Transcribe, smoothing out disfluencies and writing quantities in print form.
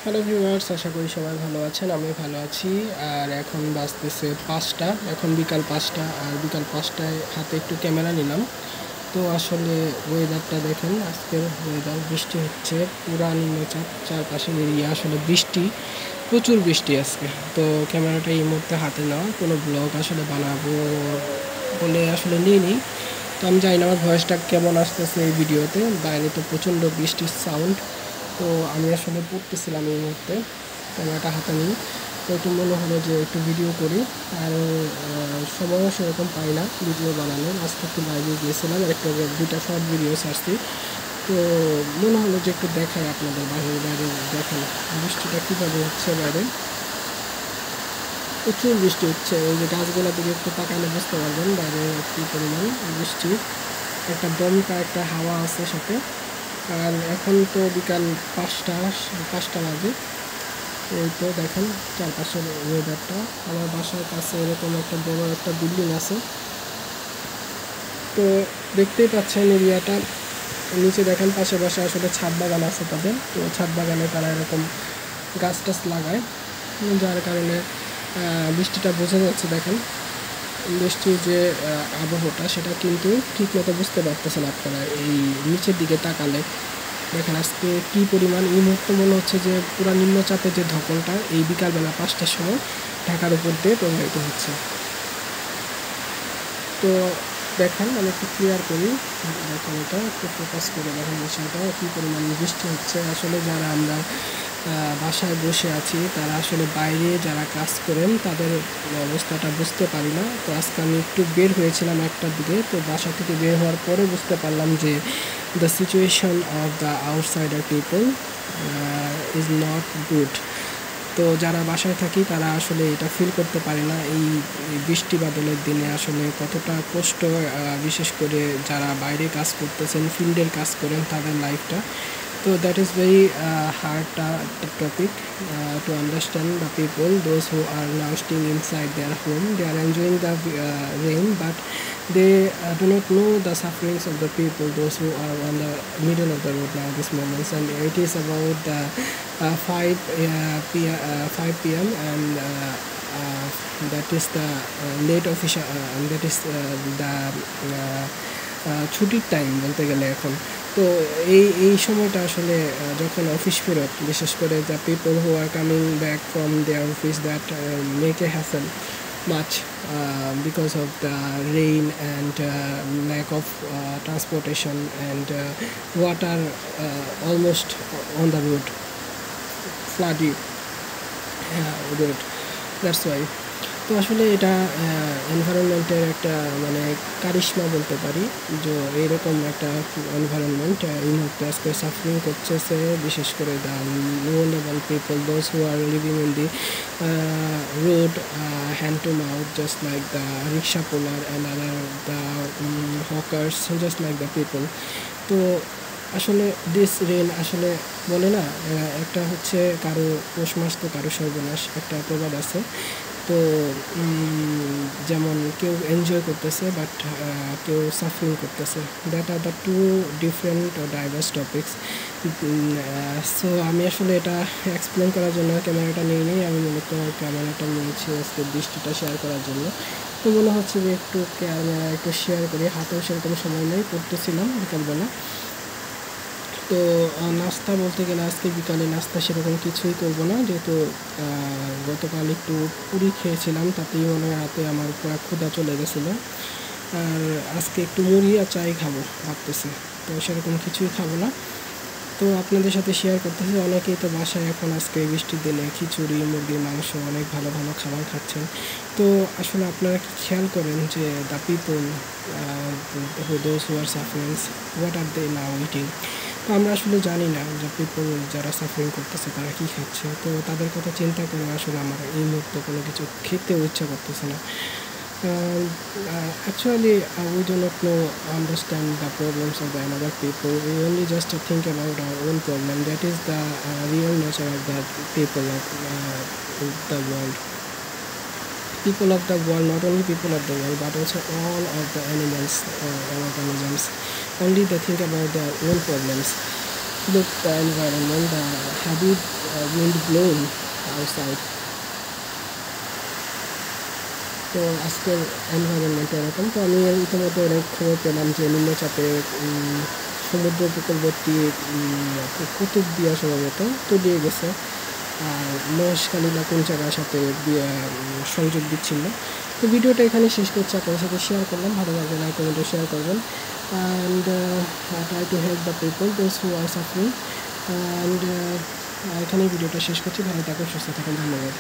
Hello viewers, আশা করি সবাই ভালো আছেন। আমিও ভালো আছি। আর এখন বাজতেছে 5টা, এখন বিকাল 5টা। আর বিকাল 5টায় হাতে একটু ক্যামেরা নিলাম। তো আসলে ওয়েদারটা দেখেন, আজকের ওয়েদার বৃষ্টি হচ্ছে, পুরা নিম্নচাপ, চারপাশে এরিয়া আসলে বৃষ্টি, প্রচুর বৃষ্টি আজকে। তো ক্যামেরাটা এই মুহূর্তে হাতে নেওয়া, কোনো ব্লগ আসলে বানাবো বলে আসলে নিইনি। তো আমি জানি না আমার ভয়েসটা কেমন আসতেছে এই ভিডিওতে। বাইরে তো প্রচণ্ড বৃষ্টির সাউন্ড। তো আমি আসলে পড়তেছিলাম এই মুহূর্তে, ক্যামেরাটা হাতে নিই। তো একটু মনে হলো যে একটু ভিডিও করি। আর সময়ও সেরকম পাই না ভিডিও বানানোর। আজকে একটু লাইভে গিয়েছিলাম, একটা 2টা শর্ট ভিডিও ছাড়ছি। তো মনে হলো যে একটু দেখাই আপনাদের, বাইরে দেখেন বৃষ্টিটা কীভাবে হচ্ছে বাইরে। প্রচুর বৃষ্টি হচ্ছে, এই যে গাছগুলোর দিকে একটু তাকালে বুঝতে পারবেন বাইরে কী পরিমাণ বৃষ্টি। একটা দমকা একটা হাওয়া আছে সাথে। আর এখন তো বিকাল 5টা বাজে। এই তো দেখেন চারপাশের ওয়েদারটা। আমার বাসার কাছে এরকম একটা বড় একটা বিল্ডিং আছে। তো দেখতেই পাচ্ছেন এরিয়াটা। নিচে দেখেন পাশে আসলে ছাদ বাগান আছে তাদের। তো ছাদ বাগানে তারা এরকম গাছ টাছ লাগায়, যার কারণে বৃষ্টিটা বোঝা যাচ্ছে। দেখেন বৃষ্টির যে আবহাওয়াটা, সেটা কিন্তু ঠিক মতো বুঝতে পারতেছেন আপনারা এই নিচের দিকে তাকালে। দেখেন আজকে কী পরিমাণ, এই মুহূর্তে মনে হচ্ছে যে পুরো নিম্নচাপের যে ধকলটা এই বিকালবেলা 5টার সময় ঢাকার উপর দিয়ে প্রবাহিত হচ্ছে। তো দেখেন আমি একটু ক্লিয়ার করি, দেখেন এটা একটু ফোকাস করে দেখেন বিষয়টা কী পরিমাণ বৃষ্টি হচ্ছে। আসলে যারা আমরা বাসায় বসে আছি, তারা আসলে বাইরে যারা কাজ করেন তাদের অবস্থাটা বুঝতে পারি না। তো আজকে আমি একটু বের হয়েছিলাম 1টার দিকে। তো বাসা থেকে বের হওয়ার পরে বুঝতে পারলাম যে the situation of the outsider people is not good. তো যারা বাসায় থাকি তারা আসলে এটা ফিল করতে পারে না, এই বৃষ্টি বাদলের দিনে আসলে কতটা কষ্ট। বিশেষ করে যারা বাইরে কাজ করতেছেন, ফিল্ডের কাজ করেন, তাদের লাইফটা। তো that is very hard topic to understand the people, those who are now staying inside their home. They are enjoying the rain, but they do not know the sufferings of the people, those who are on the middle of the road now this moment. And it is about the 5 p.m. and that is the late official, that is the ছুটির time বলতে গেলে এখন। তো এই সময়টা আসলে যখন office ফেরত, বিশেষ করে the people who are coming back from their office, that make a hassle much because of the rain and lack of transportation and water almost on the road, floody road. That's why. তো আসলে এটা এনভায়রনমেন্টের একটা মানে কারিশমা বলতে পারি, যে এইরকম একটা এনভায়রনমেন্ট এই মুহূর্তে আজকে সাফারিং করতেছে, বিশেষ করে the low level people, those who are living in the road, hand to mouth, just like the rickshaw puller and other the hawkers, just like the people. তো আসলে দিস রেন আসলে বলে না, একটা হচ্ছে কারো পৌষ মাস তো কারো সর্বনাশ, একটা প্রবাদ আছে। তো যেমন কেউ এনজয় করতেছে, বাট কেউ সাফারিং করতেছে। That are the two different diverse topics. So আমি আসলে এটা এক্সপ্লেন করার জন্য ক্যামেরাটা নিয়ে আমি মূলত ক্যামেরাটা নিয়েছি আজকে বৃষ্টিটা শেয়ার করার জন্য। তো মনে হচ্ছে যে একটু ক্যামেরা একটু শেয়ার করি, হাতেও সেরকম সময় নেই, পড়তেছিলাম বিকালবেলা। তো নাস্তা বলতে গেলে আজকে বিকালে নাস্তা সেরকম কিছুই করব না, যেহেতু গতকাল একটু পুরি খেয়েছিলাম, তাতেই মনে হয় রাতে আমার পুরো ক্ষুধা চলে গেছিলো। আর আজকে একটু মুড়ি আর চাই খাবো ভাবতেছি, তো সেরকম কিছুই খাবো না। তো আপনাদের সাথে শেয়ার করতেছি, অনেকেই তো বাসায় এখন আজকে বৃষ্টির দিনে খিচুড়ি, মুরগির মাংস, অনেক ভালো ভালো খাবার খাচ্ছেন। তো আসলে আপনারা কি খেয়াল করেন যে the people those who are suffering, what are they now eating? তো আমরা আসলে জানি না যে পিপল যারা সাফারিং করতেছে তারা কী খাচ্ছে। তো তাদের কথা চিন্তা করে আসলে আমার এই মুহূর্তে কোনো কিছু খেতেও ইচ্ছা করতেছে না। Actually, we do not know, understand the problems of the another people. We only just think about our own problem. That is the real nature of the people of the world. People of the world, not only people of the world, but also all of the animals or organisms. Only they think about their own problems. look the environment, the heavy wind blowing outside. তো আজকের environment এরকম। তো আমি ইতিমধ্যে অনেক খবর পেলাম যে নিম্নচাপে সমুদ্র উপকূলবর্তী কুতুব দিয়া সম্ভবত তলিয়ে গেছে, আর মহেশখালী না কোন জায়গার সাথে সংযোগ দিচ্ছিল। তো ভিডিওটা এখানে শেষ করছি, আপনাদের সাথে শেয়ার করলাম। ভালো লাগলে লাইক কমেন্টে শেয়ার করবেন, and try to help the people those who are suffering. And এখানেই ভিডিওটা শেষ করছি। ভালো থাকুন, সুস্থ থাকুন, ধন্যবাদ।